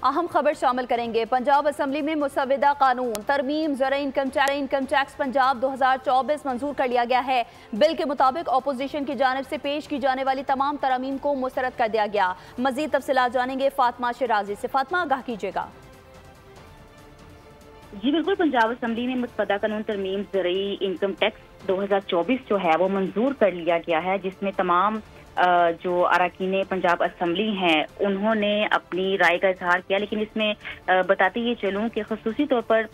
अहम खबर शामिल करेंगे। पंजाब असम्बली में मुसव्वदा कानून तरमीम ज़रा इनकम टैक्स पंजाब 2024 मंजूर कर लिया गया है। बिल के मुताबिक अपोजिशन की जानिब से पेश की जाने वाली तमाम तरमीम को मुस्तरद कर दिया गया। मजीद तफसीलात जानेंगे फातिमा शिराजी से। फातिमा, आगाह कीजिएगा। जी बिल्कुल, पंजाब असम्बली में मुसव्वदा कानून तरमीम ज़रूरी इनकम टैक्स 2024 जो है वो मंजूर कर लिया गया है, जिसमें तमाम जो अरकान पंजाब असम्बली हैं उन्होंने अपनी राय का इजहार किया। लेकिन इसमें बताते ये चलूँ कि खसूसी तौर पर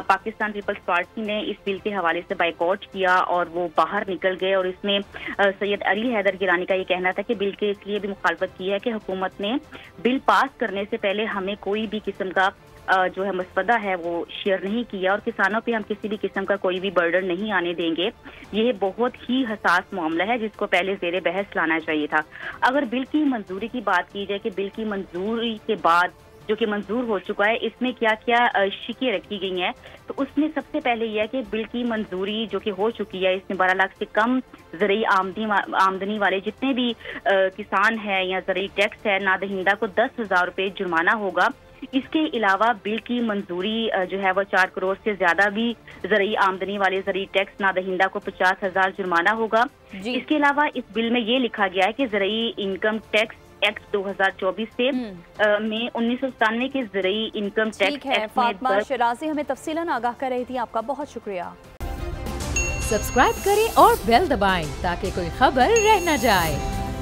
पाकिस्तान पीपल्स पार्टी ने इस बिल के हवाले से बाइकआउट किया और वो बाहर निकल गए। और इसमें सैयद अली हैदर गिलानी का ये कहना था कि बिल के इसलिए भी मुखालफत की है कि हुकूमत ने बिल पास करने से पहले हमें कोई भी किस्म का जो है मसवदा है वो शेयर नहीं किया और किसानों पे हम किसी भी किस्म का कोई भी बर्डन नहीं आने देंगे। ये बहुत ही हसास मामला है जिसको पहले ज़ेरे बहस लाना चाहिए था। अगर बिल की मंजूरी की बात की जाए कि बिल की मंजूरी के बाद जो कि मंजूर हो चुका है, इसमें क्या क्या शिकें रखी गई हैं, तो उसमें सबसे पहले यह है कि बिल की मंजूरी जो कि हो चुकी है, इसमें 12 लाख से कम ज़रूरी आमदनी वाले जितने भी किसान हैं या ज़रूरी टैक्स है नादहिंदा को 10,000 रुपये जुर्माना होगा। इसके अलावा बिल की मंजूरी जो है वो 4 करोड़ से ज्यादा भी ज़रूरी आमदनी वाले ज़रूरी टैक्स नादहिंदा को 50,000 जुर्माना होगा। इसके अलावा इस बिल में ये लिखा गया है कि ज़रूरी इनकम टैक्स एक्ट 2024 से में 1997 के ज़रूरी income tax act Fatima Shirazi हमें तफसीलन आगाह कर रही थी। आपका बहुत शुक्रिया। सब्सक्राइब करें और बेल दबाएं ताकि कोई खबर रह न जाए।